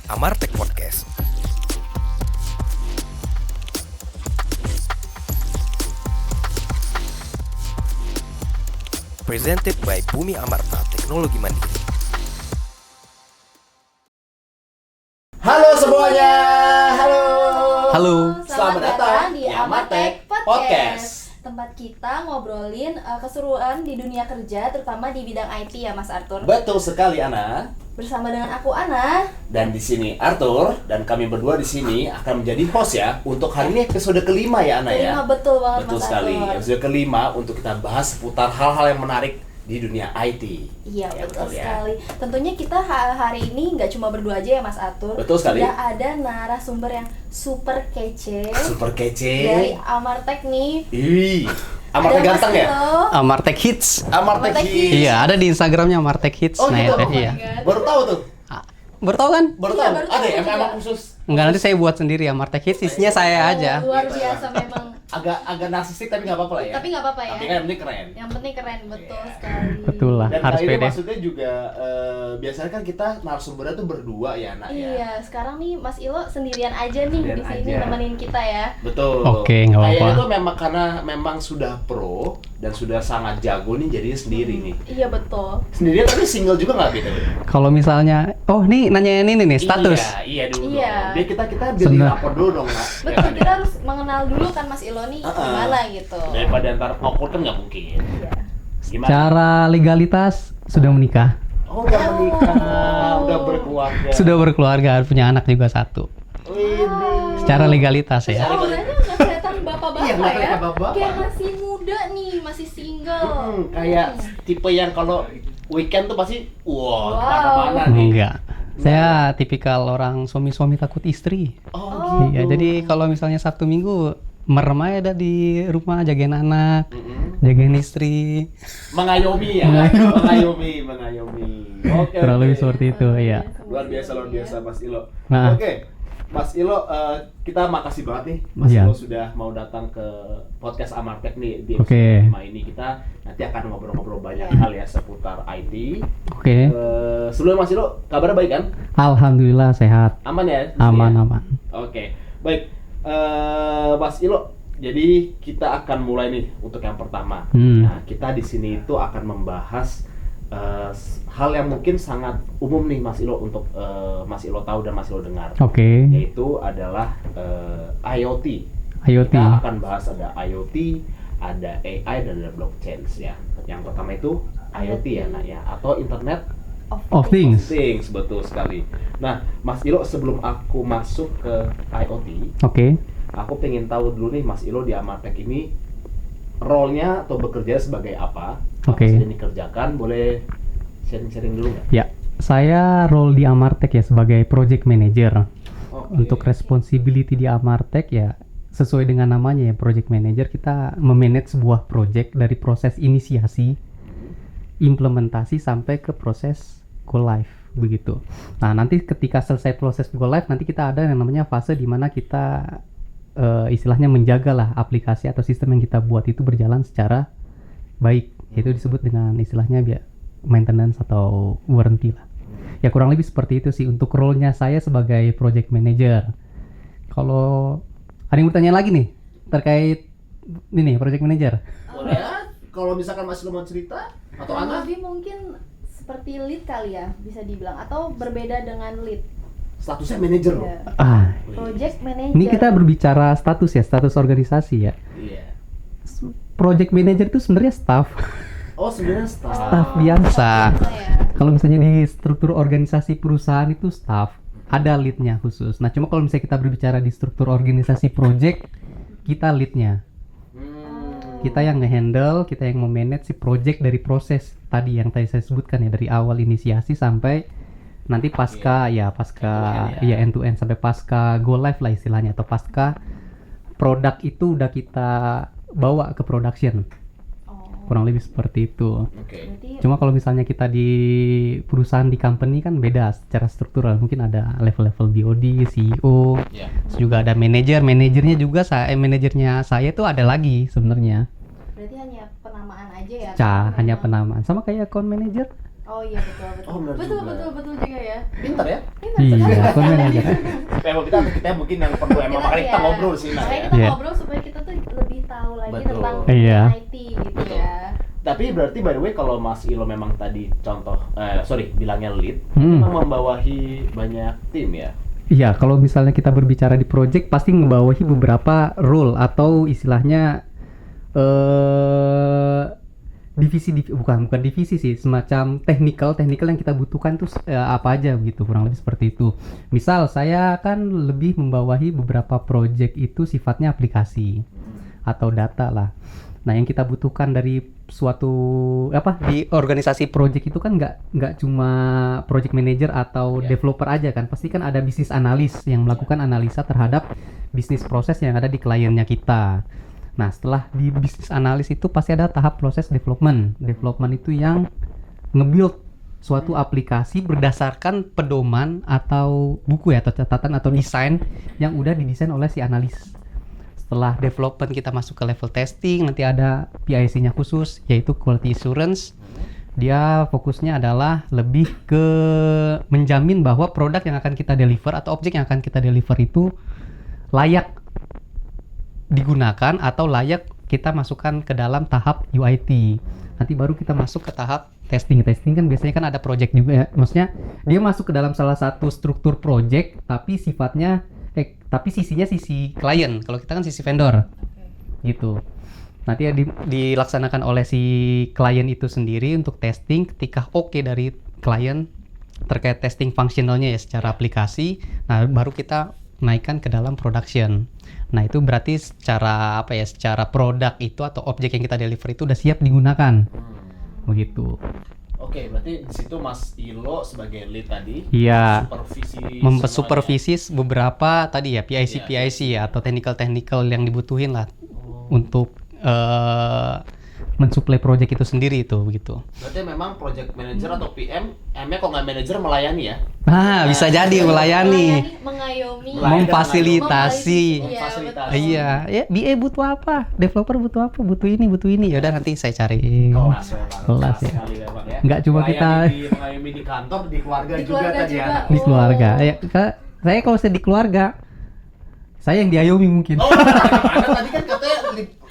Amartek Podcast. Presented by Bumi Amarta Teknologi Mandiri. Halo semuanya, halo. Halo. Selamat datang di Amartek Podcast. Tempat kita ngobrolin keseruan di dunia kerja, terutama di bidang IT ya Mas Arthur. Betul sekali Ana. Bersama dengan aku Ana. Dan di sini Arthur dan kami berdua di sini akan menjadi host ya untuk hari ini episode kelima ya Ana ya. Betul banget Betul Mas sekali. Arthur. Episode kelima untuk kita bahas seputar hal-hal yang menarik di dunia IT. Iya Ya, betul ya. sekali. Tentunya kita hari ini nggak cuma berdua aja ya Mas Arthur. Betul sekali. Sudah ada narasumber yang super kece Super kece. dari Amartek nih. Ih, Amartek Ada Mas ganteng ya? Ilo. Amartek Hits. Amartek Amartek Hits. Iya, ada di Instagramnya Amartek Hits. Oh, gitu? ya, Oh iya. Baru tahu tuh. Baru tahu kan? Baru Iya, tahu. baru Ada tahu ya juga. emang khusus. Enggak, nanti saya buat sendiri Amartek Hits. Isinya saya aja. Luar biasa memang. Agak narsistik tapi nggak apa-apa lah ya. Tapi nggak apa-apa ya. Tapi kan yang penting keren. Yang penting keren, betul Iya. sekali. Betul lah, Dan harus kali ini pede. maksudnya juga biasanya kan kita narasumbernya tuh berdua ya nak ya. Iya, sekarang nih Mas Ilo sendirian aja nih Sendirian di sini aja. nemenin kita ya. Betul. Oke, nggak apa-apa. Kayaknya tuh memang karena memang sudah pro dan sudah sangat jago nih jadinya sendiri nih. Iya betul. Sendirian tapi single juga nggak gitu? Kalau misalnya, oh nih nanyain ini nih status. Iya dulu. Iya. Dong. Dia kita biar Sebentar. lapor dulu dong nak. Ya Betul, kan, kita ya? harus mengenal dulu kan Mas Ilo nih gimana gitu. Daripada ntar awkward kan nggak mungkin. Iya. Gimana? Cara legalitas sudah menikah, Oh udah menikah, udah berkeluarga. sudah berkeluarga, punya anak juga satu. Widih. Secara legalitas ya. Oh, orangnya nggak kelihatan bapak-bapak Iya, nggak ya. kelihatan bapak-bapak. Kayak masih muda nih, masih single. Kayak tipe yang kalau weekend tuh pasti Wow. kemana-mana nih. Enggak. Saya tipikal orang suami-suami takut istri. Oh, Iya, gitu. jadi kalau misalnya Sabtu Minggu merem aja ada di rumah jagain anak, Mm-mm. jagain istri. Mengayomi ya, mengayomi. Oke. Kurang oke. lebih seperti itu, ya. Luar biasa Mas Ilo. Nah. Oke, Mas Ilo, kita makasih banget nih Mas Iya. Ilo sudah mau datang ke podcast Amartek nih di episode Oke. 5 ini. Kita nanti akan ngobrol-ngobrol banyak hal ya seputar IT. Oke. Sebelum Mas Ilo, kabarnya baik kan? Alhamdulillah sehat. Aman ya? di sini Aman, ya? aman. Oke, baik. Mas Ilo, jadi kita akan mulai nih untuk yang pertama. Hmm. Nah, kita di sini itu akan membahas hal yang mungkin sangat umum nih Mas Ilo untuk Mas Ilo tahu dan Mas Ilo dengar. Oke. Yaitu adalah IoT. IoT. Kita akan bahas ada IoT, ada AI dan ada blockchain ya. Yang pertama itu IoT ya, nak ya, atau Internet Of things. Things, betul sekali. Nah, Mas Ilo, sebelum aku masuk ke IoT, Oke. aku pengen tahu dulu nih Mas Ilo di Amartek ini role-nya atau bekerja sebagai apa? Oke. Apa saja yang dikerjakan? Boleh sharing-sharing dulu nggak? Ya, saya role di Amartek ya sebagai project manager. Oke. Untuk responsibility di Amartek ya sesuai dengan namanya ya project manager, kita memanage sebuah project dari proses inisiasi, implementasi sampai ke proses go live begitu. Nah, nanti ketika selesai proses go live nanti kita ada yang namanya fase di mana kita istilahnya menjaga lah aplikasi atau sistem yang kita buat itu berjalan secara baik. Itu disebut dengan istilahnya maintenance atau warranty lah. Ya kurang lebih seperti itu sih untuk role-nya saya sebagai project manager. Kalau ada yang bertanya lagi nih terkait ini project manager. Boleh ya? Kalau misalkan Mas Ilo mau cerita atau Kurang Ana, lebih mungkin seperti lead kali ya, bisa dibilang, atau berbeda dengan lead. statusnya manajer loh. Ya. Ah, Project manager. ini kita berbicara status ya, status organisasi ya. Iya. Project manager itu sebenarnya staff. Oh, sebenarnya staff. Staff biasa. ya. Kalau misalnya di struktur organisasi perusahaan itu staff, ada leadnya khusus. Nah, cuma kalau misalnya kita berbicara di struktur organisasi project, kita leadnya. Kita yang nge-handle, kita yang memanage si project dari proses tadi yang tadi saya sebutkan ya, dari awal inisiasi sampai nanti pasca End-to-end ya. end to end sampai pasca go live lah istilahnya, atau pasca produk itu udah kita bawa ke production. Oh. Kurang lebih seperti itu. Oke. Berarti Cuma kalau misalnya kita di perusahaan di company kan beda secara struktural, mungkin ada level-level BOD, CEO, Ya. terus juga ada manajernya juga manajernya saya tuh ada lagi sebenarnya. berarti hanya penamaan aja ya. Hanya Memang. penamaan sama kayak account manager. Oh iya betul. Oh, benar betul juga. juga ya. Pintar ya? Pintar Iya, account manager. kita mungkin yang perlu emang makanya kita ngobrol sih nah Makanya ya. kita Iya. ngobrol supaya kita tuh lebih tahu lagi Betul. tentang Iya. IT gitu ya. Tapi berarti by the way kalau Mas Ilo memang tadi bilangnya lead, Hmm. memang membawahi banyak tim ya. Iya, kalau misalnya kita berbicara di project pasti ngebawahi beberapa role atau istilahnya divisi bukan divisi sih, semacam technical yang kita butuhkan tuh apa aja gitu, kurang lebih seperti itu. Misal saya kan lebih membawahi beberapa project itu sifatnya aplikasi atau data lah. Nah, yang kita butuhkan dari suatu di organisasi project itu kan nggak cuma project manager atau Ya. developer aja kan, pasti kan ada bisnis analis yang melakukan analisa terhadap bisnis proses yang ada di kliennya kita. Nah, setelah di bisnis analis itu pasti ada tahap proses development. Development itu yang nge-build suatu aplikasi berdasarkan pedoman atau buku ya, atau catatan atau desain yang udah didesain oleh si analis. Setelah development kita masuk ke level testing, nanti ada PIC-nya khusus, yaitu quality assurance. Dia fokusnya adalah lebih ke menjamin bahwa produk yang akan kita deliver atau objek yang akan kita deliver itu layak digunakan atau layak kita masukkan ke dalam tahap UIT. Nanti baru kita masuk ke tahap testing. Testing kan biasanya kan ada project juga ya. Maksudnya dia masuk ke dalam salah satu struktur project tapi sifatnya tapi sisinya sisi klien. Kalau kita kan sisi vendor. Gitu. Nanti ya dilaksanakan oleh si klien itu sendiri untuk testing. Ketika oke dari klien terkait testing fungsionalnya ya secara aplikasi, nah baru kita naikkan ke dalam production. Nah, itu berarti secara secara produk itu atau objek yang kita deliver itu udah siap digunakan. Begitu. Oke, berarti di situ Mas Ilo sebagai lead tadi Iya. supervisi Supervisi beberapa tadi ya Iya. PIC ya atau technical yang dibutuhin lah untuk mensuplai project itu sendiri itu begitu. Berarti memang project manager atau PM, M-nya kalau nggak manager melayani ya? Nah, bisa jadi melayani, mengayomi, memfasilitasi. Iya, Memfasilitasi. betul. Iya, ya BA butuh apa? Developer butuh apa? Butuh ini. Ya udah nanti saya cari. Kelas memang. Kelas ya. sekali memang ya. Nggak cuma Mengayomi di kantor, di keluarga Di juga keluarga tadi juga. ya. Di keluarga. Ya, saya kalau saya di keluarga, saya yang diayomi mungkin. Oh, Anda tadi kan katanya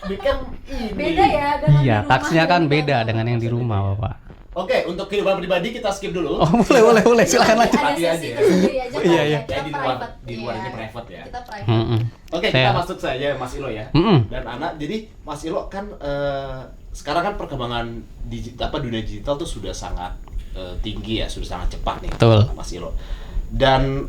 bikin ini. Beda ya dengan Iya, di rumah taksnya kan dan di beda kantor. dengan yang di rumah, Bapak. Oke, untuk kehidupan pribadi kita skip dulu. Oh, boleh, silakan lanjut. Ada Hati sesi aja. tersendiri aja. Iya, kan, iya. kita Ya, di luar private. ini Iya. private ya. Kita private. Oke, kita masuk saja Mas Ilo ya. Dan Ana, jadi Mas Ilo kan sekarang kan perkembangan dunia digital tuh sudah sangat tinggi ya, sudah sangat cepat nih. Betul. Mas Ilo. Dan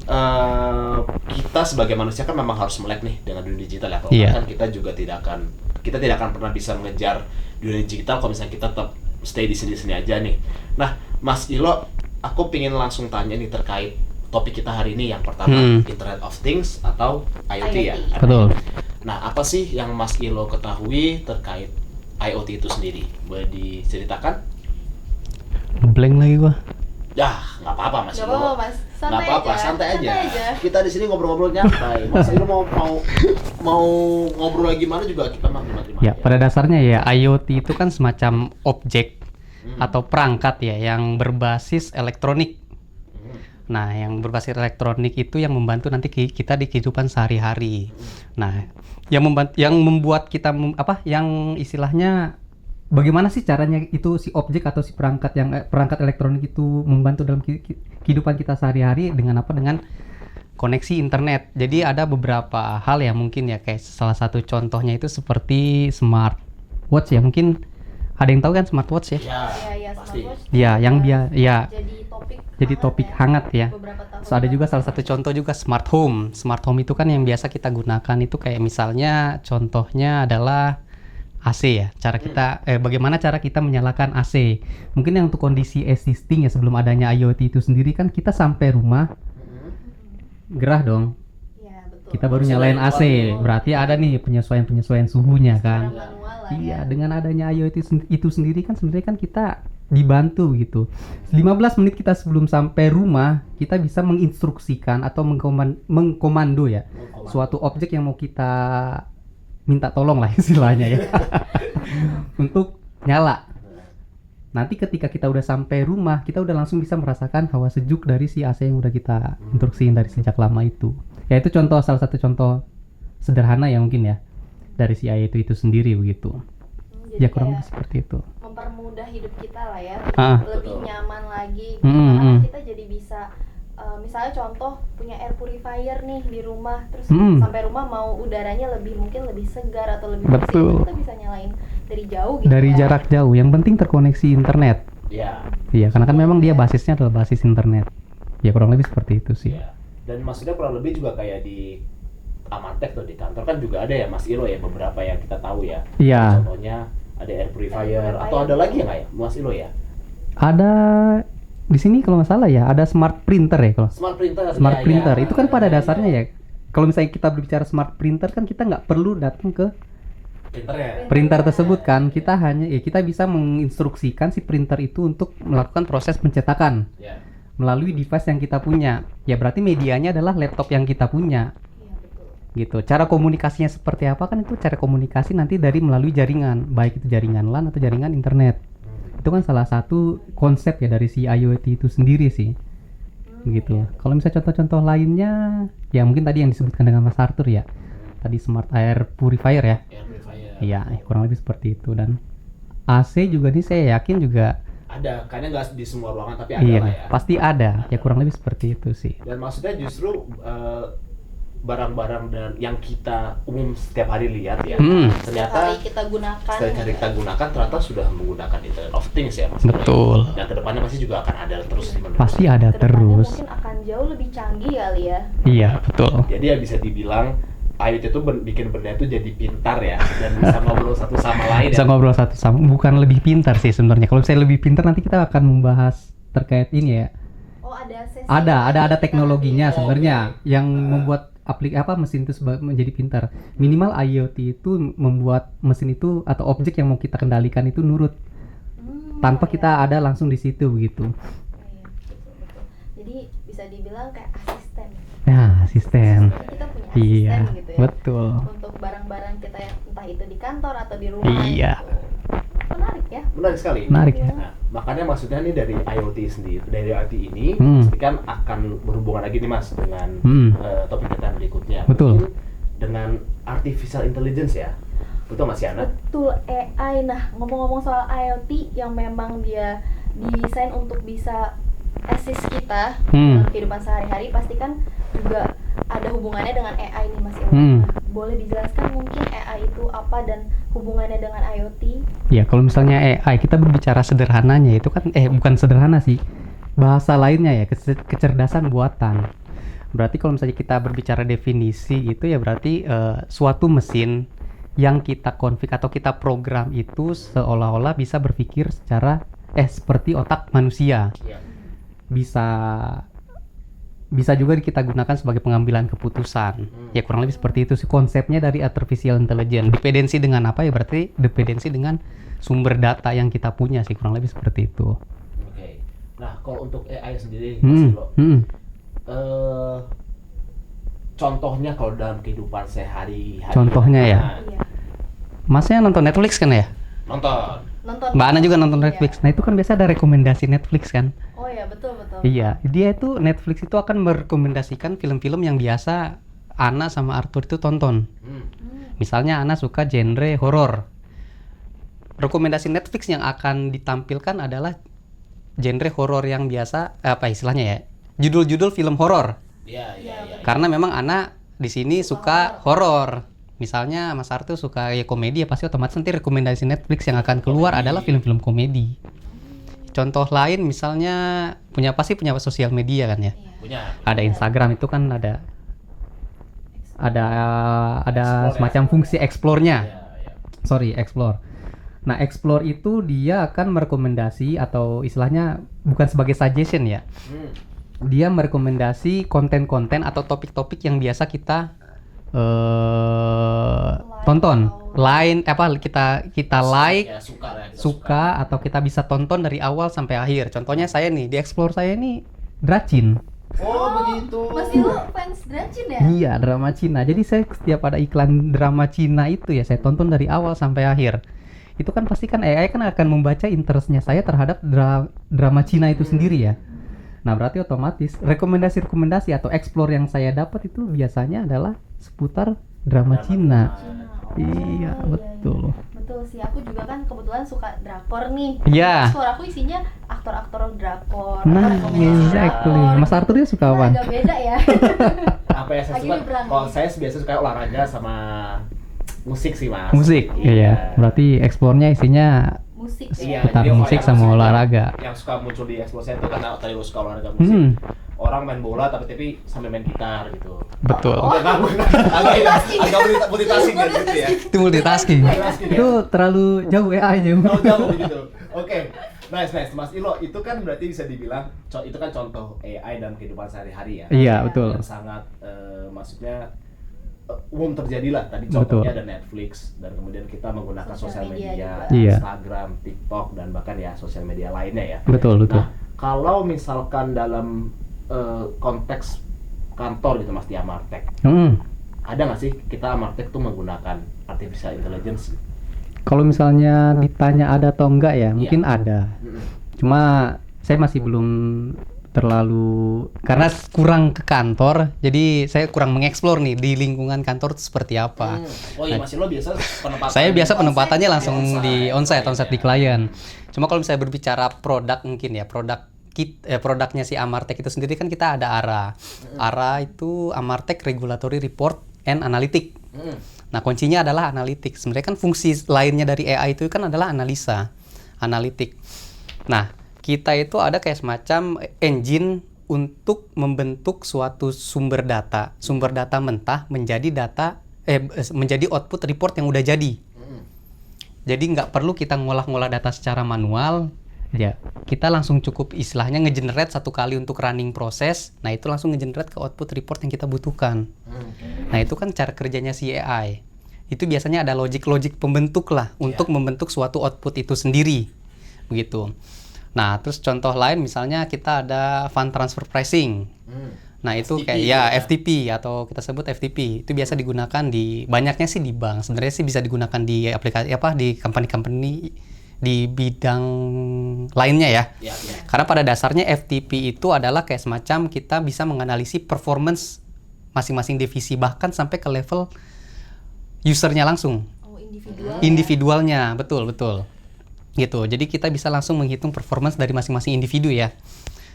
kita sebagai manusia kan memang harus melek nih dengan dunia digital ya. Kalau Iya. kan kita juga tidak akan pernah bisa mengejar dunia digital kalau misalnya kita tetap stay di sini-sini aja nih. Nah, Mas Ilo, aku pingin langsung tanya nih terkait topik kita hari ini yang pertama Internet of Things atau IoT ya. IoT. Betul. Nah, apa sih yang Mas Ilo ketahui terkait IoT itu sendiri? Boleh diceritakan? Ngeblank lagi gua. Ya, nggak apa-apa Mas Gak Ilo. apa-apa Mas, Nggak apa-apa, santai aja. aja. Kita di sini ngobrol-ngobrol nyantai. Mas Ilo mau ngobrol lagi gimana juga kita terima. Ya, pada dasarnya ya IoT itu kan semacam objek atau perangkat ya yang berbasis elektronik. Nah, yang berbasis elektronik itu yang membantu nanti kita di kehidupan sehari-hari. Nah, yang membuat kita yang istilahnya bagaimana sih caranya itu si objek atau si perangkat perangkat elektronik itu membantu dalam kehidupan kita sehari-hari dengan apa? Dengan koneksi internet. Jadi ada beberapa hal ya mungkin ya kayak salah satu contohnya itu seperti smartwatch ya. Mungkin ada yang tahu kan smartwatch ya? Iya, pasti. smartwatch. Ya, yang Jadi topik hangat ya. beberapa tahun So, ada juga lalu. salah satu contoh juga smart home. Smart home itu kan yang biasa kita gunakan itu kayak misalnya contohnya adalah AC ya. Bagaimana cara kita menyalakan AC? Mungkin yang untuk kondisi existing ya sebelum adanya IoT itu sendiri kan kita sampai rumah gerah dong. Iya, betul. Kita baru nyalain AC. Berarti ada nih penyesuaian suhunya kan. Secara manual lah Iya, ya. dengan adanya IoT itu sendiri kan sebenarnya kan kita dibantu gitu. 15 menit kita sebelum sampai rumah, kita bisa menginstruksikan atau mengkomando ya suatu objek yang mau kita minta tolong lah istilahnya ya. Untuk nyala. Nanti ketika kita udah sampai rumah, kita udah langsung bisa merasakan hawa sejuk dari si AC yang udah kita instruksiin dari sejak lama itu. Ya itu salah satu contoh sederhana ya mungkin ya dari si AC itu sendiri begitu. Jadi Ya kurang kayak lebih seperti itu. mempermudah hidup kita lah ya, lebih Betul. nyaman lagi. Mm-mm. Karena kita jadi bisa misalnya contoh punya air purifier nih di rumah, terus Mm. sampai rumah mau udaranya mungkin lebih segar atau lebih Betul. bersih, kita bisa nyalain dari jauh gitu Dari ya. jarak jauh, yang penting terkoneksi internet. Ya. Iya, karena kan memang dia basisnya adalah basis internet. Ya kurang lebih seperti itu sih. Ya. Dan maksudnya kurang lebih juga kayak di Amartek tuh di kantor kan juga ada ya Mas Ilo ya beberapa yang kita tahu ya. Iya. Contohnya ada air purifier Air purifier. atau ada lagi ya nggak ya Mas Ilo ya? Ada di sini kalau nggak salah ya, ada smart printer ya kalau. Smart printer. Smart ya, printer ya. itu kan pada dasarnya ya, kalau misalnya kita berbicara smart printer kan kita nggak perlu datang ke Printer ya. printer tersebut kan, kita bisa menginstruksikan si printer itu untuk melakukan proses pencetakan Ya. melalui device yang kita punya. Ya berarti medianya adalah laptop yang kita punya. Iya, betul. Gitu. Cara komunikasinya seperti apa kan itu cara komunikasi nanti dari melalui jaringan, baik itu jaringan LAN atau jaringan internet. Itu kan salah satu konsep ya dari si IoT itu sendiri sih. Begitu. Kalau misalnya contoh-contoh lainnya ya mungkin tadi yang disebutkan dengan Mas Arthur ya. Tadi smart air purifier ya. Air purifier. Iya, kurang lebih seperti itu. Dan AC juga nih saya yakin juga Ada, kayaknya nggak di semua ruangan tapi ada iya, lah ya. pasti ada. Ya kurang lebih seperti itu sih. Dan maksudnya justru barang-barang dan yang kita umum setiap hari lihat ya, Setiap ternyata hari kita gunakan. setiap hari kita gunakan ternyata sudah menggunakan Internet of Things ya Mas. Betul. Dan kedepannya pasti juga akan ada terus menerus. Pasti ada Kedepannya terus. mungkin akan jauh lebih canggih kali ya. Iya, betul. Jadi ya bisa dibilang IoT itu bikin benda itu jadi pintar ya dan bisa ngobrol satu sama lain Bisa ya. ngobrol satu sama, bukan lebih pintar sih sebenarnya. Kalau misalnya lebih pintar nanti kita akan membahas terkait ini ya. Oh, ada sesi. Ada teknologinya Oh, sebenarnya oke. yang membuat mesin itu menjadi pintar. Minimal IoT itu membuat mesin itu atau objek yang mau kita kendalikan itu nurut tanpa kita ada langsung di situ begitu. Iya, betul. Jadi bisa dibilang kayak asisten. Nah, asisten. Jadi kita punya asisten Iya, gitu ya. betul. Untuk barang-barang kita yang entah itu di kantor atau di rumah. Iya. gitu. Menarik ya. Menarik sekali. Menarik ya. Nah, makanya maksudnya nih dari IoT sendiri, dari IoT ini Hmm. pasti kan akan berhubungan lagi nih Mas dengan topik kita berikutnya. Betul. Mungkin dengan artificial intelligence ya. Betul Mas Yana? Betul, AI. Nah, ngomong-ngomong soal IoT yang memang dia didesain untuk bisa assist kita dalam kehidupan sehari-hari, pasti kan juga ada hubungannya dengan AI nih Mas Ilham. Nah, boleh dijelaskan mungkin AI itu apa dan hubungannya dengan IoT? Ya, kalau misalnya AI kita berbicara sederhananya itu kan bukan sederhana sih. Bahasa lainnya ya, kecerdasan buatan. Berarti kalau misalnya kita berbicara definisi itu ya berarti suatu mesin yang kita config atau kita program itu seolah-olah bisa berpikir secara seperti otak manusia. Iya. Bisa juga kita gunakan sebagai pengambilan keputusan. Ya kurang lebih seperti itu sih konsepnya dari artificial intelligence. Dependensi dengan apa ya berarti dependensi dengan sumber data yang kita punya sih kurang lebih seperti itu. Oke. Nah, kalau untuk AI sendiri Mas Ilo, contohnya kalau dalam kehidupan sehari-hari. Contohnya ya? Nah, Iya. Masnya nonton Netflix kan ya? nonton. Mbak Ana juga nonton Iya. Netflix. Nah itu kan biasa ada rekomendasi Netflix kan? Oh ya, betul. Iya, dia itu Netflix itu akan merekomendasikan film-film yang biasa Ana sama Arthur itu tonton. Misalnya Ana suka genre horor. Rekomendasi Netflix yang akan ditampilkan adalah genre horor yang biasa apa istilahnya ya? Judul-judul film horor. Iya. Karena memang Ana di sini suka horor. Misalnya Mas Arthur suka ya komedi ya pasti otomatis nanti rekomendasi Netflix yang akan keluar adalah film-film komedi. Contoh lain misalnya punya sosial media kan ya. Punya. Ada Instagram itu kan ada Explore semacam ya. fungsi explore-nya. Iya. Sorry, explore. Nah, explore itu dia akan merekomendasi atau istilahnya bukan sebagai suggestion ya. Dia merekomendasi konten-konten atau topik-topik yang biasa kita tonton, kita like, Ya, suka lah, kita suka atau kita bisa tonton dari awal sampai akhir. Contohnya saya nih di explore saya ini Dracin. Oh, begitu. Mas Ilo fans Dracin ya? Iya, drama Cina. Jadi saya setiap ada iklan drama Cina itu ya saya tonton dari awal sampai akhir. itu kan pasti kan AI kan akan membaca interestnya saya terhadap drama Cina itu sendiri ya. Nah berarti otomatis rekomendasi atau explore yang saya dapat itu biasanya adalah seputar drama Cina. Iya, betul. Betul sih, aku juga kan kebetulan suka drakor nih. Iya. Explore aku isinya aktor-aktor drakor. Nah, rekomendasi exactly. drakor. Mas Arthur dia suka Kita apa? agak beda ya. Apa ya saya Lagi suka? berani. Kalau saya biasa suka olahraga sama musik sih mas. Musik, iya. Berarti explore-nya isinya Musik Iya, ya. seputar jadi musik yang sama suka- olahraga. Yang suka muncul di explore saya itu karena tadi lu suka olahraga musik. Orang main bola tapi sambil main gitar gitu. Betul. Oke, agak multitasking ya gitu ya. Itu multitasking. Multitasking, ya? Itu terlalu jauh AI-nya. Jauh gitu. Oke. Nice. Mas Ilo, itu kan berarti bisa dibilang itu kan contoh AI dalam kehidupan sehari-hari ya. Iya, betul. Yang sangat maksudnya umum terjadi lah. Tadi Betul. contohnya ada Netflix dan kemudian kita menggunakan Sosial sosial media media, juga. Iya. Instagram, TikTok dan bahkan ya sosial media lainnya ya. Betul. Nah, kalau misalkan dalam konteks kantor gitu Mas di Amartek, ada nggak sih kita Amartek tuh menggunakan artificial intelligence? Kalau misalnya ditanya ada atau enggak ya, mungkin ada. Mm-mm. Cuma saya masih belum terlalu karena kurang ke kantor, jadi saya kurang mengeksplor nih di lingkungan kantor itu seperti apa. Oh iya, Mas Ilo biasa penempatan. Saya biasa penempatannya langsung di onsite onsite di klien. Cuma kalau misalnya berbicara produk mungkin ya, produknya si Amartek itu sendiri kan kita ada ARA. ARA itu Amartek Regulatory Report and Analytic. Nah, kuncinya adalah analitik. Sebenarnya kan fungsi lainnya dari AI itu kan adalah analitik. Nah, kita itu ada kayak semacam engine untuk membentuk suatu sumber data mentah menjadi output report yang udah jadi. Jadi nggak perlu kita ngolah-ngolah data secara manual. Ya, kita langsung cukup istilahnya ngegenerate satu kali untuk running proses. Nah, itu langsung ngegenerate ke output report yang kita butuhkan. Nah, itu kan cara kerjanya si AI. Itu biasanya ada logic pembentuk lah untuk membentuk suatu output itu sendiri. Begitu. Nah, terus contoh lain misalnya kita ada fund transfer pricing. Nah, itu FTP kayak ya. FTP atau kita sebut FTP. Itu biasa digunakan banyaknya sih di bank. Sebenarnya sih bisa digunakan di aplikasi di company-company di bidang lainnya ya. Karena pada dasarnya FTP itu adalah kayak semacam kita bisa menganalisis performance masing-masing divisi bahkan sampai ke level usernya langsung. Oh, individual. Individualnya, betul. Gitu. Jadi kita bisa langsung menghitung performance dari masing-masing individu ya.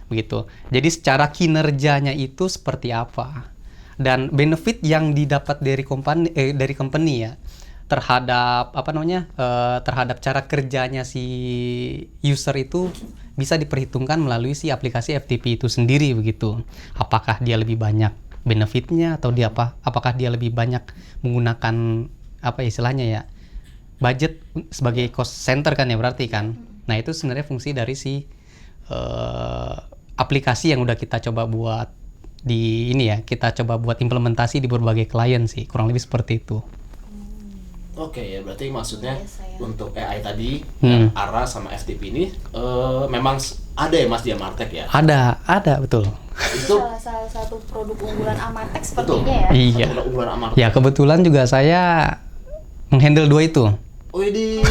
Begitu. Jadi secara kinerjanya itu seperti apa? Dan benefit yang didapat dari company ya terhadap terhadap cara kerjanya si user itu bisa diperhitungkan melalui si aplikasi FTP itu sendiri begitu. Apakah dia lebih banyak benefitnya atau apakah dia lebih banyak menggunakan istilahnya ya budget sebagai cost center kan ya berarti kan. Nah, itu sebenarnya fungsi dari si aplikasi yang udah kita coba buat kita coba buat implementasi di berbagai klien sih, kurang lebih seperti itu. Oke ya, berarti maksudnya Biasa ya. untuk AI tadi, yang ARA sama FTP ini memang ada ya Mas di Amartek ya? Ada betul. Itu salah satu produk unggulan Amartek betul. sepertinya ya. Iya. Satu unggulan Amartek. Ya kebetulan juga saya menghandle dua itu. Widih,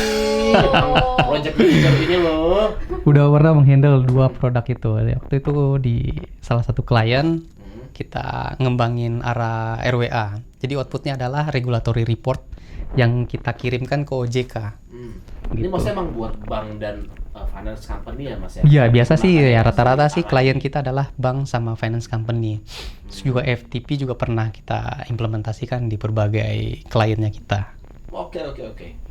project manager ini loh. Udah pernah menghandle dua produk itu. Waktu itu di salah satu klien kita ngembangin ARA RWA. Jadi outputnya adalah regulatory report yang kita kirimkan ke OJK. Ini Gitu. maksudnya emang buat bank dan finance company ya Mas ya? Iya, biasa sih Makanya ya rata-rata si sih ARA klien ini. kita adalah bank sama finance company. Terus juga FTP juga pernah kita implementasikan di berbagai kliennya kita. Oke.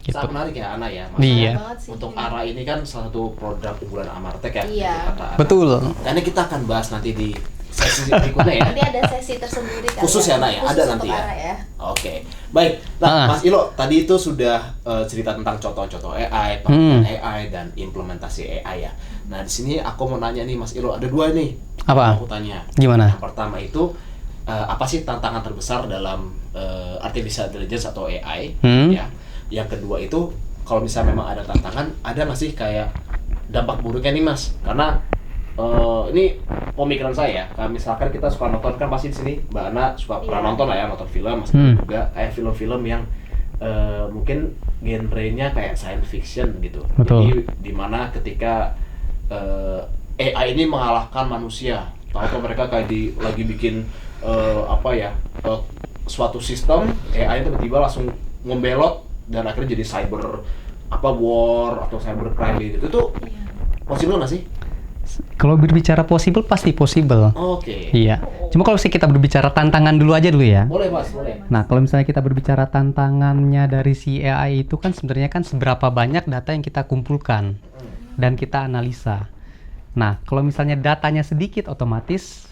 Gitu. Sangat menarik ya Ana ya. Iya. Banget sih. Untuk ARA ini kan salah satu produk unggulan Amartek ya. Iya. kata Ana. Betul. Karena kita akan bahas nanti di sesi berikutnya ya. Nanti ada sesi tersendiri kan. Khusus ya, Nak, ya? Khusus Ada untuk nanti ya? ARA ya. Oke, baik. Nah, Mas Ilo, tadi itu sudah cerita tentang contoh-contoh AI, pengertian AI, dan implementasi AI ya. Nah, di sini aku mau nanya nih, Mas Ilo, ada dua nih. Apa? Aku tanya. Gimana? Yang pertama itu, apa sih tantangan terbesar dalam artificial intelligence atau AI? Ya. Yang kedua itu, kalau misalnya memang ada tantangan, ada nggak sih kayak dampak buruknya nih, Mas? Karena ini pemikiran saya ya. Kalau misalkan kita suka nonton kan pasti di sini Mbak Ana suka pernah nonton lah ya, nonton film, masih juga kayak film-film yang mungkin genrenya kayak science fiction gitu. Betul. Jadi dimana ketika AI ini mengalahkan manusia, tahu mereka kayak lagi bikin suatu sistem AI tiba-tiba langsung membelot dan akhirnya jadi cyber war atau cyber crime gitu. Itu possible nggak sih? Kalau berbicara possible, pasti possible. Oke. Iya. Cuma kalau kita berbicara tantangan dulu aja dulu ya. Boleh Mas, boleh. Nah, kalau misalnya kita berbicara tantangannya dari si AI itu kan sebenarnya kan seberapa banyak data yang kita kumpulkan dan kita analisa. Nah, kalau misalnya datanya sedikit, otomatis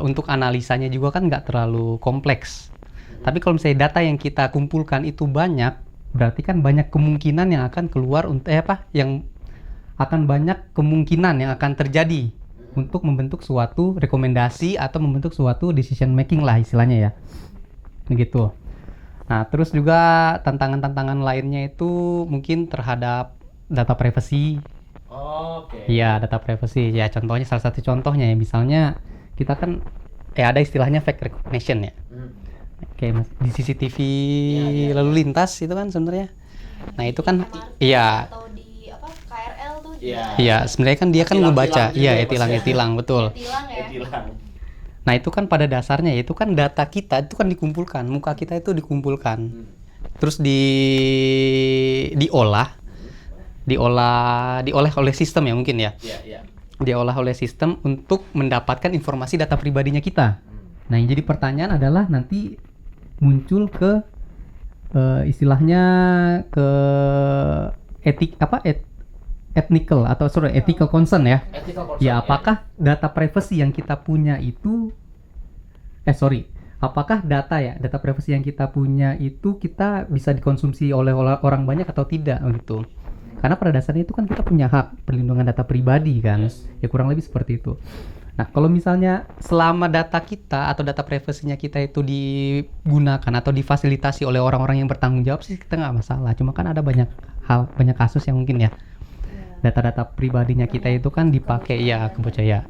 untuk analisanya juga kan nggak terlalu kompleks. Tapi kalau misalnya data yang kita kumpulkan itu banyak, berarti kan banyak kemungkinan yang akan keluar yang akan banyak kemungkinan yang akan terjadi untuk membentuk suatu rekomendasi atau membentuk suatu decision making lah istilahnya ya. Begitu. Nah, terus juga tantangan-tantangan lainnya itu mungkin terhadap data privacy. Oke. Iya, data privacy. Ya, contohnya salah satu contohnya ya misalnya kita kan ada istilahnya fake recognition ya. Kayak di CCTV lalu lintas itu kan sebenarnya. Nah, itu kan iya. Atau di KRL tuh. Iya, sebenarnya kan dia kan ngebaca. Iya, etilang, betul. Tilang ya. Tilang. Nah, itu kan pada dasarnya itu kan data kita itu kan dikumpulkan, muka kita itu dikumpulkan. Terus diolah oleh sistem ya mungkin ya. Iya. Diolah oleh sistem untuk mendapatkan informasi data pribadinya kita. Nah, yang jadi pertanyaan adalah nanti muncul ke istilahnya ke ethical concern ya. Ya, apakah data privacy yang kita punya itu apakah data privacy yang kita punya itu kita bisa dikonsumsi oleh orang banyak atau tidak gitu. Karena pada dasarnya itu kan kita punya hak perlindungan data pribadi kan. Ya kurang lebih seperti itu. Nah, kalau misalnya selama data kita atau data privasinya kita itu digunakan atau difasilitasi oleh orang-orang yang bertanggung jawab sih kita nggak masalah. Cuma kan ada banyak kasus yang mungkin ya data-data pribadinya kita itu kan dipakai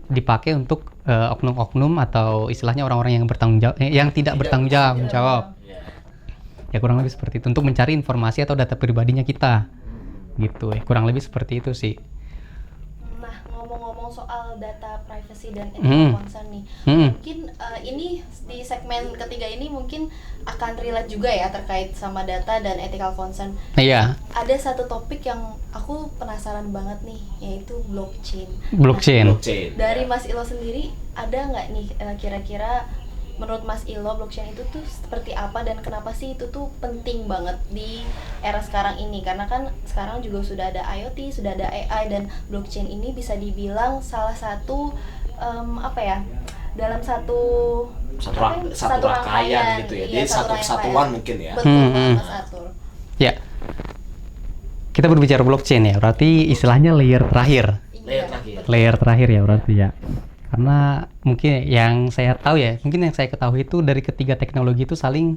dipakai untuk oknum-oknum atau istilahnya orang-orang yang bertanggung jawab yang tidak bertanggung jawab. Ya kurang lebih seperti itu untuk mencari informasi atau data pribadinya kita. Gitu ya, kurang lebih seperti itu sih. Nah, ngomong-ngomong soal data privacy dan ethical concern nih, mungkin ini di segmen ketiga ini mungkin akan relate juga ya terkait sama data dan ethical concern. Iya. Ada satu topik yang aku penasaran banget nih, yaitu blockchain. Blockchain. Dari Mas Ilo sendiri, ada nggak nih kira-kira menurut Mas Ilo blockchain itu tuh seperti apa dan kenapa sih itu tuh penting banget di era sekarang ini? Karena kan sekarang juga sudah ada IoT, sudah ada AI, dan blockchain ini bisa dibilang salah satu dalam satu rangkaian gitu ya. Jadi satu kesatuan mungkin ya. Betul banget Mas Atul. Ya. Kita berbicara blockchain ya, berarti istilahnya layer terakhir. Layer terakhir ya berarti ya. Karena mungkin yang saya ketahui itu dari ketiga teknologi itu saling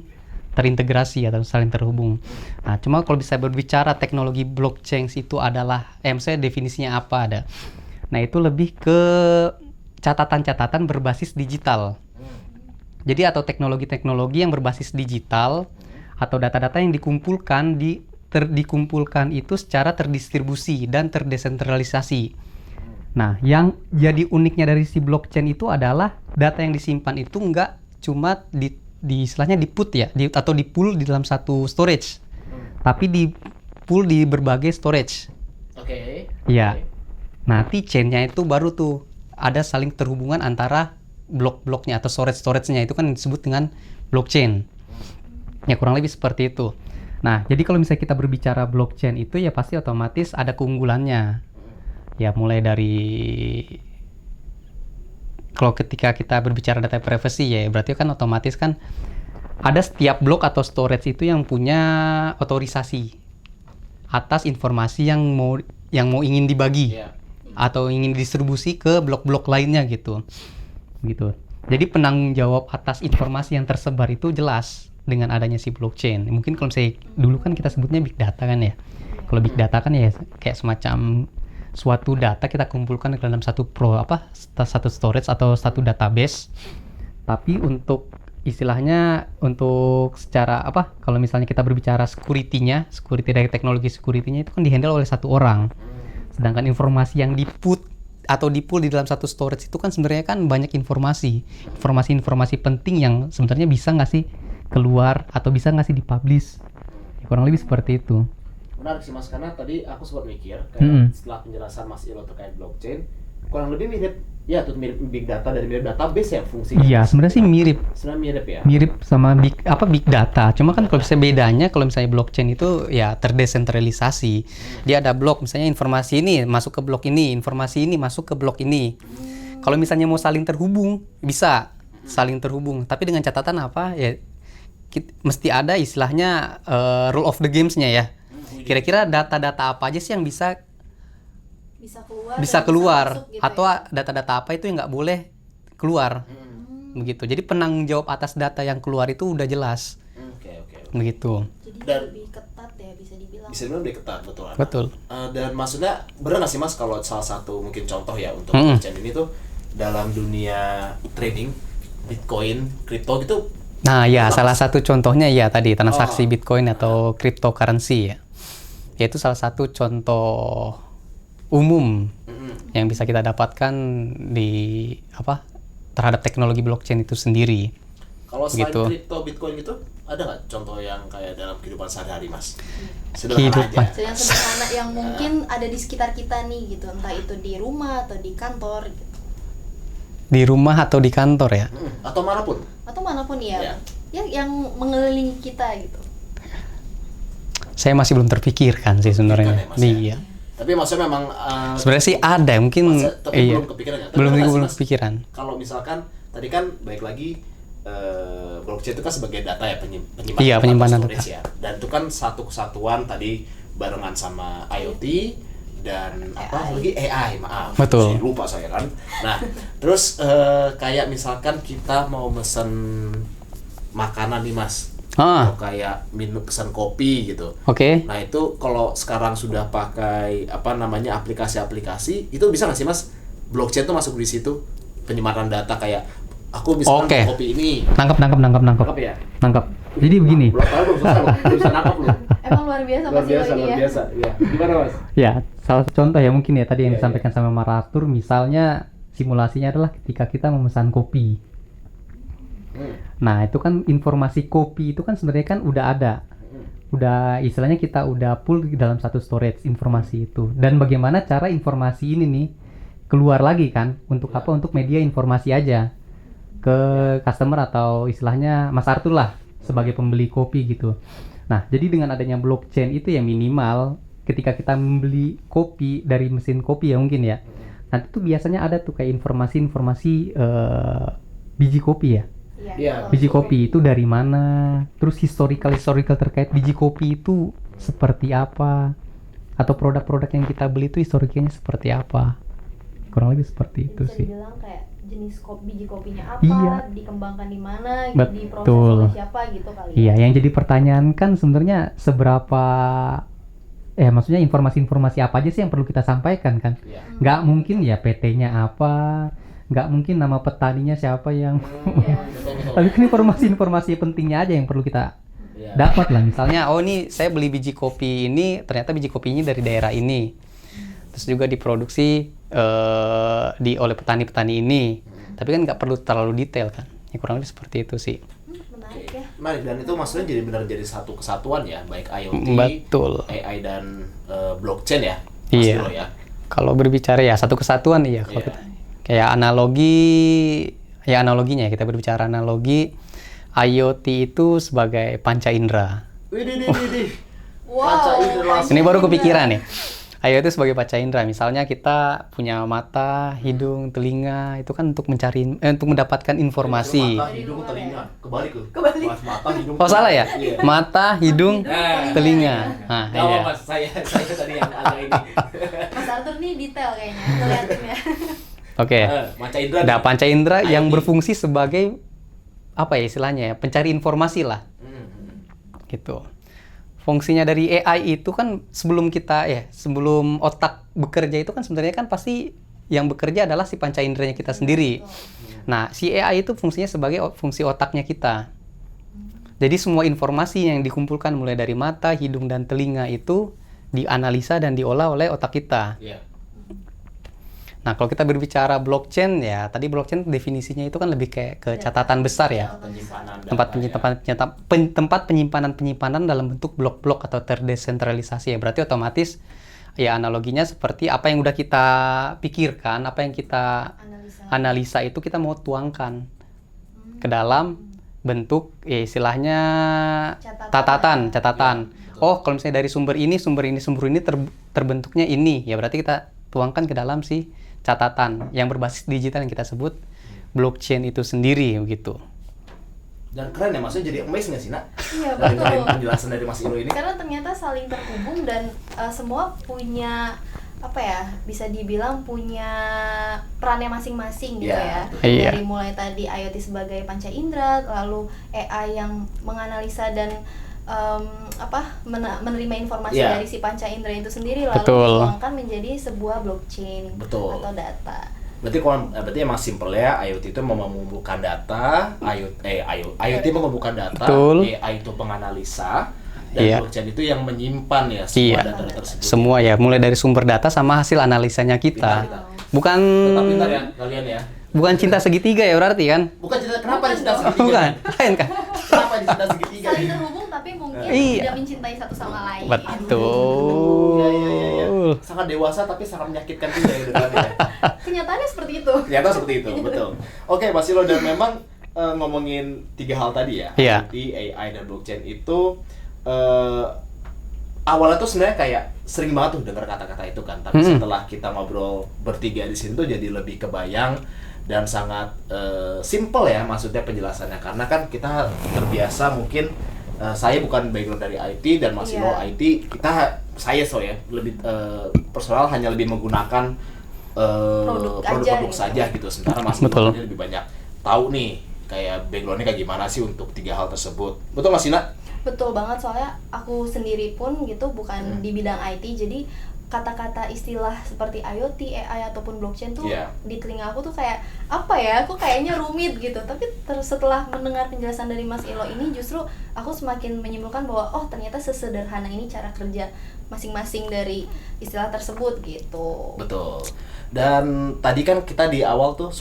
terintegrasi atau saling terhubung. Nah, cuma kalau bisa berbicara teknologi blockchain itu adalah, misalnya definisinya apa ada. Nah, itu lebih ke catatan-catatan berbasis digital. Jadi atau teknologi-teknologi yang berbasis digital atau data-data yang dikumpulkan dikumpulkan itu secara terdistribusi dan terdesentralisasi. Nah, yang jadi uniknya dari si blockchain itu adalah data yang disimpan itu nggak cuma di istilahnya di put ya, atau di pool di dalam satu storage, tapi di pool di berbagai storage. Oke. Ya. Nanti chainnya itu baru tuh ada saling terhubungan antara blok-bloknya atau storage-nya itu kan disebut dengan blockchain. Ya kurang lebih seperti itu. Nah, jadi kalau misalnya kita berbicara blockchain itu ya pasti otomatis ada keunggulannya. Ya mulai dari kalau ketika kita berbicara data privacy ya berarti kan otomatis kan ada setiap blok atau storage itu yang punya otorisasi atas informasi yang mau ingin dibagi atau ingin distribusi ke blok-blok lainnya gitu. Jadi penanggung jawab atas informasi yang tersebar itu jelas dengan adanya si blockchain. Mungkin kalau misalnya dulu kan kita sebutnya big data kan ya. Kalau big data kan ya kayak semacam suatu data kita kumpulkan dalam satu storage atau satu database. Tapi untuk istilahnya untuk secara apa? Kalau misalnya kita berbicara security-nya, security dari teknologi security-nya itu kan dihandle oleh satu orang. Sedangkan informasi yang di-put atau di-pull di dalam satu storage itu kan sebenarnya kan banyak informasi penting yang sebenarnya bisa nggak sih keluar atau bisa nggak sih dipublish. Ya, kurang lebih seperti itu. Menarik sih Mas, karena tadi aku sempat mikir kayak setelah penjelasan Mas Ilo terkait blockchain, kurang lebih mirip big data dari mirip database ya fungsinya. Iya, sebenarnya sih mirip. Sebenarnya mirip ya. Mirip sama big data. Cuma kan kalau misalnya bedanya kalau misalnya blockchain itu ya terdesentralisasi. Dia ada blok, misalnya informasi ini masuk ke blok ini, informasi ini masuk ke blok ini. Kalau misalnya mau saling terhubung, bisa saling terhubung. Tapi dengan catatan apa? Ya mesti ada istilahnya rule of the games-nya ya. Kira-kira data-data apa aja sih yang bisa keluar masuk gitu atau ya? data-data apa itu yang nggak boleh keluar begitu. Jadi penanggung jawab atas data yang keluar itu udah jelas. Oke. Begitu. Jadi Dan- lebih ketat ya bisa dibilang. Bisa dibilang lebih ketat, betul. Ana. Betul. Dan maksudnya benar nggak sih Mas kalau salah satu mungkin contoh ya untuk blockchain ini tuh dalam dunia trading Bitcoin, kripto gitu. Nah ya salah satu contohnya ya tadi transaksi Bitcoin atau cryptocurrency ya. Yaitu salah satu contoh umum yang bisa kita dapatkan di terhadap teknologi blockchain itu sendiri. Kalau selain Gitu. kripto Bitcoin gitu, ada nggak contoh yang kayak dalam kehidupan sehari-hari Mas? Sederhana Kehidupan. aja. Yang sederhana yang mungkin ada di sekitar kita nih gitu, entah itu di rumah atau di kantor gitu. Di rumah atau di kantor ya. Atau manapun. Atau manapun ya. Ya. Yang mengelilingi kita gitu. Saya masih belum terpikirkan sih sebenarnya. Terpikirkan ya, Mas, ya? Iya. Tapi maksudnya memang Sebenarnya sih ada mungkin tapi iya. belum kepikiran ya. Tapi Belum pernah nggak sih, belum Mas? kepikiran. Kalau misalkan tadi kan baik lagi blockchain itu kan sebagai data ya penyimpanan Iya, penyimpanan storage ya. Dan itu kan satu kesatuan tadi barengan sama IoT dan apa lagi AI, maaf. Betul. Lupa saya kan. Nah, terus kayak misalkan kita mau mesen makanan nih Mas. Atau kayak minum pesan kopi gitu. Oke. Nah itu kalau sekarang sudah pakai aplikasi-aplikasi itu bisa nggak sih Mas blockchain tuh masuk di situ penyimpanan data kayak aku bisa Oke. kopi ini. Nangkep. Nangkep ya? Nangkep. Jadi begini. Belum belum selesai loh. Belum bisa nangkep loh. Emang luar biasa Luar Mas Ilo biasa, ini luar ya. biasa. Iya. Gimana Mas? Ya, salah satu contoh ya mungkin ya tadi yang Iya, disampaikan sama Maratur, misalnya simulasinya adalah ketika kita memesan kopi. Nah, itu kan informasi kopi itu kan sebenarnya kan udah ada. Udah istilahnya kita udah pull di dalam satu storage informasi itu. Dan bagaimana cara informasi ini nih keluar lagi kan untuk apa? Untuk media informasi aja ke customer atau istilahnya Mas Arthur lah sebagai pembeli kopi gitu. Nah, jadi dengan adanya blockchain itu ya minimal ketika kita membeli kopi dari mesin kopi ya mungkin ya. Nanti tuh biasanya ada tuh kayak informasi-informasi biji kopi ya. Iya. Biji kopi itu dari mana? Terus historical terkait biji kopi itu seperti apa? Atau produk-produk yang kita beli itu historiknya seperti apa? Kurang lebih seperti itu Bisa sih. dibilang kayak jenis biji kopinya apa, Iya. dikembangkan di mana, Betul. diproses oleh siapa gitu kali. Iya, yang jadi pertanyaan kan sebenarnya seberapa maksudnya informasi-informasi apa aja sih yang perlu kita sampaikan kan? Iya. Nggak mungkin ya PT-nya apa, nggak mungkin nama petaninya siapa yang Betul. tapi kan informasi-informasi pentingnya aja yang perlu kita Iya. dapat lah. Misalnya, oh ini saya beli biji kopi ini, ternyata biji kopinya dari daerah ini. Terus juga diproduksi oleh petani-petani ini. Tapi kan nggak perlu terlalu detail kan. Ya kurang lebih seperti itu sih. Menarik ya. Menarik, dan itu maksudnya jadi benar jadi satu kesatuan ya, baik IoT, Betul. AI dan blockchain ya. Mas Iya. Ilo ya. Kalau berbicara ya satu kesatuan iya. Kalau Iya. kita, kayak analoginya ya, kita berbicara analogi IoT itu sebagai panca indera. Widih. Wow. Panca indera langsung. Ini baru kepikiran nih. IoT itu sebagai panca indera. Misalnya kita punya mata, hidung, telinga, itu kan untuk untuk mendapatkan informasi. Mata, hidung, telinga. Kebalik loh. Kebalik. Mas, mata, hidung. Oh salah ya? Iya. Mata, hidung, telinga. Nah, Gak apa iya. Mas, saya tadi yang agak ini. Mas Arthur nih detail kayaknya ngeliatinnya. Oke. Panca indera. Nah, panca indera yang IoT. berfungsi sebagai apa ya istilahnya ya? Pencari informasi lah. Gitu. Fungsinya dari AI itu kan sebelum otak bekerja itu kan sebenarnya kan pasti yang bekerja adalah si panca inderanya kita sendiri. Nah, si AI itu fungsinya sebagai fungsi otaknya kita. Jadi semua informasi yang dikumpulkan mulai dari mata, hidung, dan telinga itu dianalisa dan diolah oleh otak kita. Iya. Nah, kalau kita berbicara blockchain ya, tadi blockchain definisinya itu kan lebih kayak ke catatan besar ya. Penyimpanan data, Tempat penyimpanan dalam bentuk blok-blok atau terdesentralisasi ya. Berarti otomatis ya analoginya seperti apa yang udah kita pikirkan, apa yang kita analisa itu kita mau tuangkan ke dalam bentuk ya istilahnya catatan. Oh, kalau misalnya dari sumber ini terbentuknya ini, ya berarti kita tuangkan ke dalam si catatan yang berbasis digital yang kita sebut blockchain itu sendiri begitu. Dan keren ya, maksudnya jadi amazed nggak sih, Nak? Iya, Dari betul. penjelasan dari Mas Ilo ini. Karena ternyata saling terhubung dan semua punya apa ya, bisa dibilang punya perannya masing-masing gitu Ya, ya. iya. Dari mulai tadi IoT sebagai panca indera, lalu AI yang menganalisa dan menerima informasi Ya. dari si panca indera itu sendiri, lalu Betul. dituangkan menjadi sebuah blockchain Betul. atau data. Berarti emang simple ya, IoT itu mau mengumpulkan data, IoT mengumpulkan data, Betul. AI itu penganalisa, dan Iya. blockchain itu yang menyimpan ya semua Iya. data tersebut. Semua ya, mulai dari sumber data sama hasil analisanya Pintar kita. kita. Bukan Tetap pintar ya kalian ya. bukan cinta segitiga ya berarti kan? Bukan cinta, kenapa cinta dong. segitiga? Bukan, lain kan? Kenapa cinta segitiga? Saling terhubung tapi mungkin Iya. tidak mencintai satu sama lain. Betul. Iya. Sangat dewasa tapi sangat menyakitkan juga ya dengannya. Kenyataannya seperti itu. Ternyata seperti itu, betul. Oke, Mas Ilo, dan memang ngomongin 3 hal tadi ya, Iya. IoT, AI, dan blockchain itu awalnya tuh sebenarnya kayak sering banget tuh dengar kata-kata itu kan, tapi setelah kita ngobrol bertiga di sini tuh jadi lebih kebayang dan sangat simple ya maksudnya penjelasannya, karena kan kita terbiasa mungkin saya bukan background dari IT dan Mas Ilo Iya. IT, saya lebih personal hanya lebih menggunakan produk-produk gitu. saja gitu, sementara Mas Ilo Betul. ini lebih banyak tahu nih kayak backgroundnya kayak gimana sih untuk 3 hal tersebut, betul Mas Ina? Betul banget, soalnya aku sendiri pun gitu bukan di bidang IT, jadi kata-kata istilah seperti IoT, AI ataupun blockchain tuh Iya. di telinga aku tuh kayak apa ya, aku kayaknya rumit gitu. Tapi setelah mendengar penjelasan dari Mas Ilo ini, justru aku semakin menyimpulkan bahwa oh ternyata sesederhana ini cara kerja masing-masing dari istilah tersebut gitu. Betul. Dan tadi kan kita di awal tuh,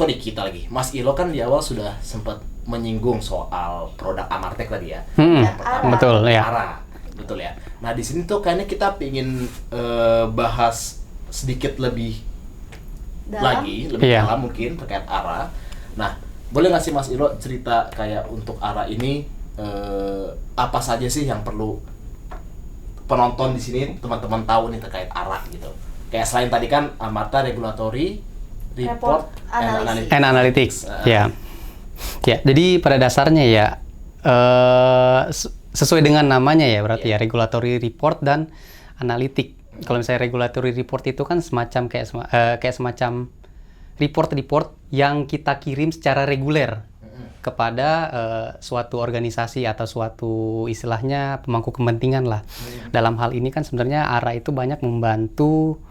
Mas Ilo kan di awal sudah sempat menyinggung soal produk Amartek tadi ya. Ya, Pertama, betul ya. ARA. Betul ya. Nah, di sini tuh kayaknya kita ingin bahas sedikit lebih lebih Iya. dalam mungkin terkait ARA. Nah, boleh nggak sih Mas Ilo cerita kayak untuk ARA ini apa saja sih yang perlu penonton di sini teman-teman tahu nih terkait ARA gitu. Kayak selain tadi kan Amarta Regulatory Report Analysis. And Analytics. Ya. Ya, jadi pada dasarnya ya sesuai dengan namanya ya berarti ya regulatory report dan analitik. Kalau misalnya regulatory report itu kan semacam kayak semacam report yang kita kirim secara reguler kepada suatu organisasi atau suatu istilahnya pemangku kepentingan lah. Dalam hal ini kan sebenarnya ARA itu banyak membantu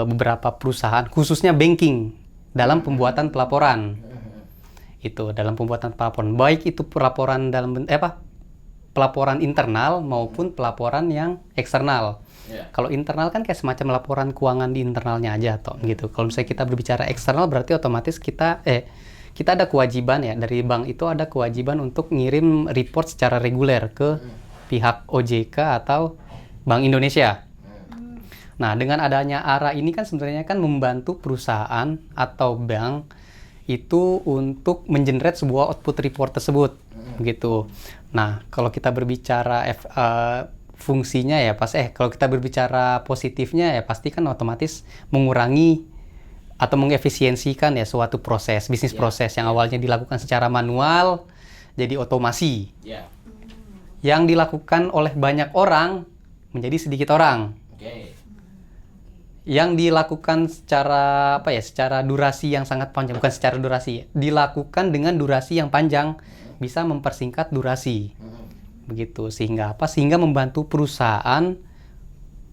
beberapa perusahaan khususnya banking dalam pembuatan pelaporan. Itu dalam pembuatan pelaporan, baik itu pelaporan pelaporan internal maupun pelaporan yang eksternal. Kalau internal kan kayak semacam laporan keuangan di internalnya aja toh gitu. Kalau misalnya kita berbicara eksternal berarti otomatis kita ada kewajiban ya, dari bank itu ada kewajiban untuk ngirim report secara reguler ke pihak OJK atau Bank Indonesia. Nah, dengan adanya ARA ini kan sebenarnya kan membantu perusahaan atau bank itu untuk mengenerate sebuah output report tersebut, gitu. Nah, kalau kita berbicara fungsinya ya kalau kita berbicara positifnya ya pasti kan otomatis mengurangi atau mengefisiensikan ya suatu proses, bisnis proses yang awalnya dilakukan secara manual jadi otomasi. Yang dilakukan oleh banyak orang menjadi sedikit orang. Yang dilakukan secara durasi yang sangat panjang, bukan secara durasi, dilakukan dengan durasi yang panjang bisa mempersingkat durasi. Begitu, sehingga membantu perusahaan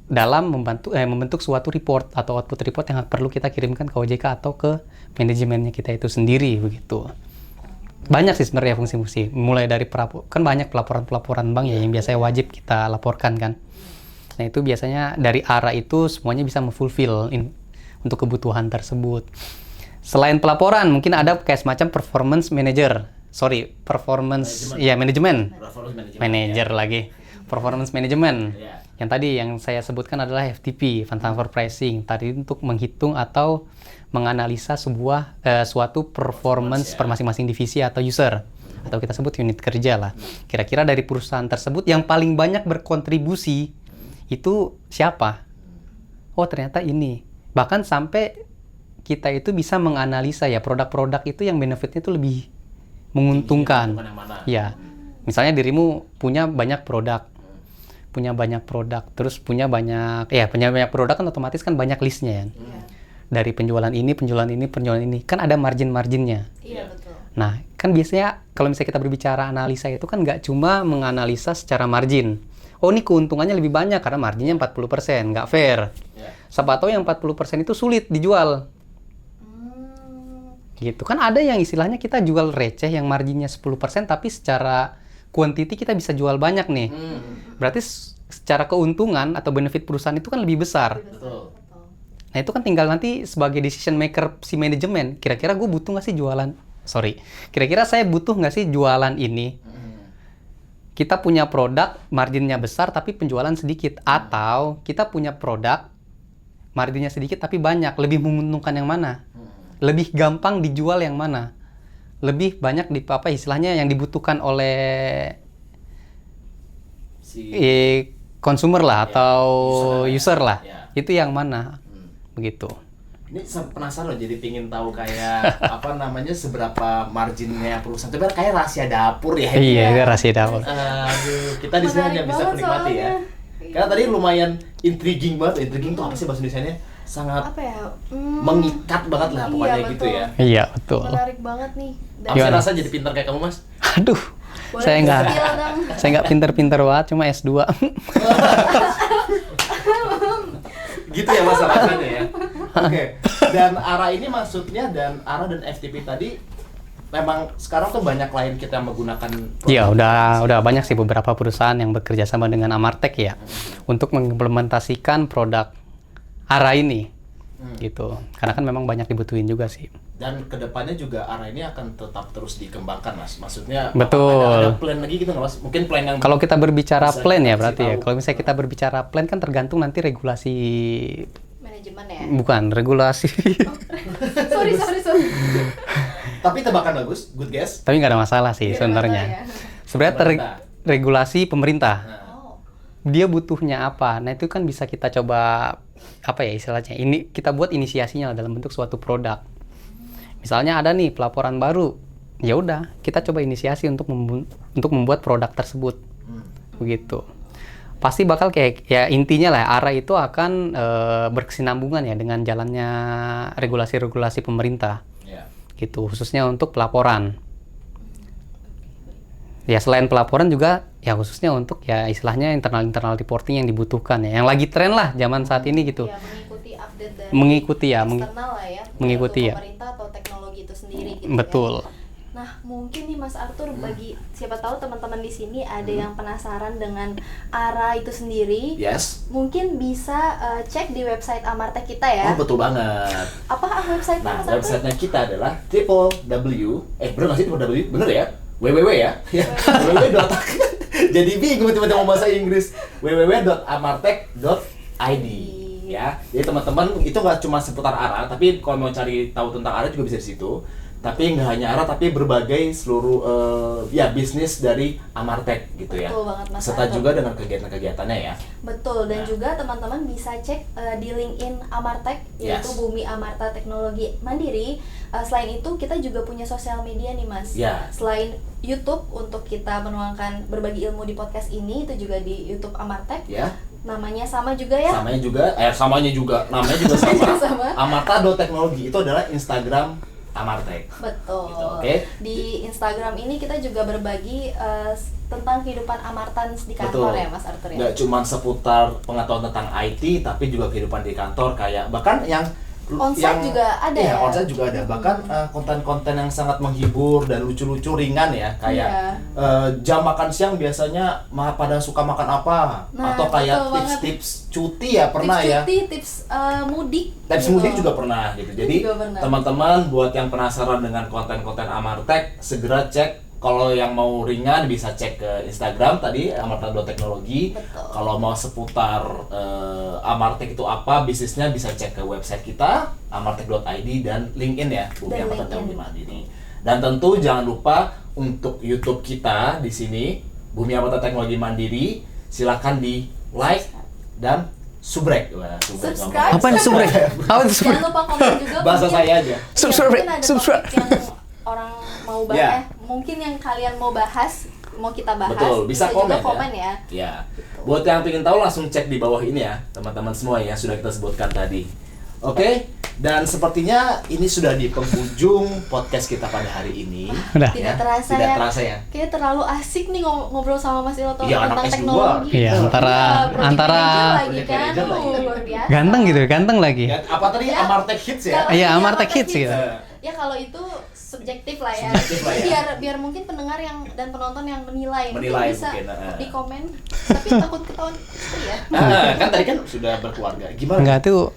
dalam membentuk suatu report atau output report yang perlu kita kirimkan ke OJK atau ke manajemennya kita itu sendiri begitu. Banyak sih sebenarnya fungsi-fungsi, mulai dari kan banyak pelaporan bank ya yang biasanya wajib kita laporkan kan. Nah itu biasanya dari ARA itu semuanya bisa memfulfill untuk kebutuhan tersebut. Selain pelaporan mungkin ada kayak semacam performance manager, manajemen manager lagi, performance management. Yang tadi yang saya sebutkan adalah FTP, Fund Transfer Pricing, tadi untuk menghitung atau menganalisa suatu performance per masing-masing divisi atau user, atau kita sebut unit kerja lah. Kira-kira dari perusahaan tersebut yang paling banyak berkontribusi itu siapa? Oh ternyata ini. Bahkan sampai kita itu bisa menganalisa ya produk-produk itu yang benefitnya itu lebih menguntungkan. Ya, misalnya dirimu punya banyak produk, terus punya banyak produk kan otomatis kan banyak listnya ya. Dari penjualan ini, kan ada margin-marginnya. Iya, betul. Nah, kan biasanya kalau misalnya kita berbicara analisa itu kan nggak cuma menganalisa secara margin. Oh, ini keuntungannya lebih banyak karena marginnya 40%, nggak fair. Siapa tahu yang 40% itu sulit dijual. Gitu. Kan ada yang istilahnya kita jual receh yang marginnya 10% tapi secara quantity kita bisa jual banyak nih. Berarti secara keuntungan atau benefit perusahaan itu kan lebih besar. Betul. Nah itu kan tinggal nanti sebagai decision maker si manajemen, kira-kira gue butuh nggak sih kira-kira saya butuh nggak sih jualan ini. Kita punya produk marginnya besar tapi penjualan sedikit, atau kita punya produk marginnya sedikit tapi banyak, lebih menguntungkan yang mana, lebih gampang dijual yang mana, lebih banyak istilahnya yang dibutuhkan oleh consumer lah atau user lah. Itu yang mana. Begitu. Ini penasaran loh, jadi pingin tahu kayak seberapa marginnya perusahaan. Tapi kayak rahasia dapur ya. Iya, rahasia dapur. Aduh, kita di sini hanya bisa menikmati ya. Karena tadi lumayan intriguing banget. Intriguing tuh apa sih bahasa Indonesianya? Sangat mengikat banget lah pokoknya gitu ya. Iya, betul. Menarik banget nih. Apa sih rasa jadi pintar kayak kamu, Mas? Aduh. Saya nggak pintar-pintar banget, cuma S2. Gitu ya masalahnya ya. Oke. Dan ARA ini maksudnya ARA dan FTP tadi memang sekarang tuh banyak klien kita yang menggunakan Iya, udah banyak sih beberapa perusahaan yang bekerja sama dengan Amartek ya untuk mengimplementasikan produk ARA ini. Gitu. Karena kan memang banyak dibutuhin juga sih. Dan kedepannya juga ARA ini akan tetap terus dikembangkan, Mas. Maksudnya betul. Ada plan lagi gitu nggak, Mas? Mungkin plan yang kalau kita berbicara plan ya berarti ya. Kalau misalnya kita berbicara plan kan tergantung nanti regulasi manajemen ya. Bukan regulasi. Sorry. Tapi tebakan bagus, good guess. Tapi nggak ada masalah sih sebenarnya. Sebenarnya regulasi pemerintah. Dia butuhnya apa? Nah itu kan bisa kita coba istilahnya. Ini kita buat inisiasinya dalam bentuk suatu produk. Misalnya ada nih pelaporan baru, ya udah kita coba inisiasi untuk membuat produk tersebut, begitu. Pasti bakal kayak ya intinya lah ARA itu akan berkesinambungan ya dengan jalannya regulasi-regulasi pemerintah, gitu khususnya untuk pelaporan. Ya selain pelaporan juga ya khususnya untuk ya istilahnya internal reporting yang dibutuhkan ya, yang lagi tren lah zaman saat ini gitu. Ya, mengikuti update dari eksternal lah ya, mengikuti ya pemerintah atau teknologi itu sendiri gitu. Betul. Ya. Nah mungkin nih Mas Arthur, bagi siapa tahu teman-teman di sini ada yang penasaran dengan ARA itu sendiri. Yes. Mungkin bisa cek di website Amartek kita ya. Oh betul banget. Apa website-nya Mas Arthur? Websitenya kita adalah bener ya? www ya. www. Jadi bingung tiba-tiba mau bahasa Inggris. www.amartek.id ya. Jadi teman-teman itu nggak cuma seputar ARA, tapi kalau mau cari tahu tentang ARA juga bisa di situ. Tapi nggak hanya ARA, tapi berbagai seluruh bisnis dari Amartek gitu ya. Betul banget Mas serta Arthur. juga dengan kegiatan-kegiatannya ya. Betul, dan juga teman-teman bisa cek di LinkedIn Amartek, yaitu Bumi Amarta Teknologi Mandiri. Selain itu kita juga punya sosial media nih Mas. Selain YouTube untuk kita menuangkan berbagi ilmu di podcast ini, itu juga di YouTube Amartek. Namanya sama juga ya? Namanya juga sama. Amarta.teknologi itu adalah Instagram Amartek. Betul. Gitu, oke? Di Instagram ini kita juga berbagi tentang kehidupan Amartans di kantor ya Mas Arthur ya. Nggak cuma seputar pengetahuan tentang IT, tapi juga kehidupan di kantor kayak bahkan yang Onsite juga ada ya? ya? Onsite juga ada. Bahkan konten-konten yang sangat menghibur dan lucu-lucu ringan ya, kayak jam makan siang biasanya pada suka makan apa, Nah, atau kayak betul banget. tips-tips cuti ya pernah tips ya. cuti, tips mudik. Tips gitu. mudik juga pernah gitu. Jadi Juga pernah. teman-teman buat yang penasaran dengan konten-konten Amartek, segera cek. Kalau yang mau ringan bisa cek ke Instagram tadi amartek.teknologi. Betul. Kalau mau seputar Amartek itu apa, bisnisnya bisa cek ke website kita amartek.id dan LinkedIn ya, Bumi Dan Amartek LinkedIn. Teknologi Mandiri. Dan tentu jangan lupa untuk YouTube kita di sini Bumi Amartek Teknologi Mandiri, silakan di like dan subrek. Wah, subrek Subscribe. ngomong. Apa yang subrek? Apa itu subrek? Jangan lupa komen juga. Bahasa mungkin- saya aja. ya, Subscribe, mungkin ada subscribe. topik yang orang mau bahas, Ya. mungkin yang kalian mau bahas, mau kita bahas. Betul, bisa komen, juga komen ya. Ya. Buat yang ingin tahu langsung cek di bawah ini ya, teman-teman semua yang sudah kita sebutkan tadi. Oke, dan sepertinya ini sudah di penghujung podcast kita pada hari ini. Udah. Tidak terasa Tidak ya. terasa ya. Kayaknya terlalu asik nih ngobrol sama Mas Iloto Iya, anak tentang S2. teknologi. Iya, antara- project antara- manager lagi project kan. manager lagi. Luar biasa. Ganteng gitu, ganteng lagi. Ya, apa tadi Ya. Amartek Hits ya? Kalau- Iya, iya, Amartek Amartek Hits gitu. Ya kalau itu subjektif lah ya. Subjektif lah ya. Biar mungkin pendengar yang dan penonton yang menilai, Menilai bisa mungkin, di komen. Tapi takut ketahuan istri ya. Kan tadi kan sudah berkeluarga. Gimana? Enggak tuh.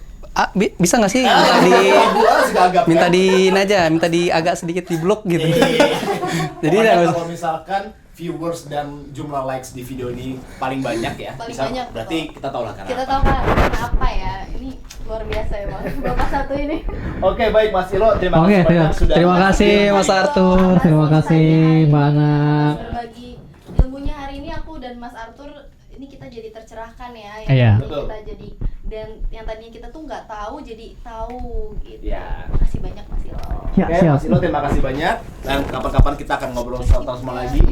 Bisa nggak sih minta di Gua segagap, minta kan? di aja, minta di agak sedikit di blok gitu. Jadi Pokoknya dah, kalau misalkan viewers dan jumlah likes di video ini paling banyak ya, Paling bisa, banyak, berarti betul. kita tahu lah karena Kita apa. tahu kan karena apa ya. Ini luar biasa ya Bang. Bapak satu ini. Oke, baik Mas Ilo, terima Oke, kasih banyak sudah terima kasih hadir. Mas Arthur, terima kasih Mbak Ana. Berbagi ilmunya hari ini aku dan Mas Arthur ini kita jadi tercerahkan ya. Yang Iya. tadinya Betul. kita jadi dan yang tadinya kita tuh nggak tahu jadi tahu gitu. Iya. Makasih banyak Mas Ilo. Ya, Oke, siap. Mas Ilo terima kasih banyak dan kapan-kapan kita akan ngobrol sama lagi.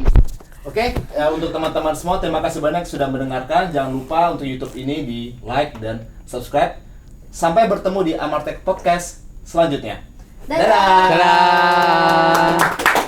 Oke, untuk teman-teman semua terima kasih banyak sudah mendengarkan. Jangan lupa untuk YouTube ini di like dan subscribe. Sampai bertemu di Amartek Podcast selanjutnya. Dadah. Dadah.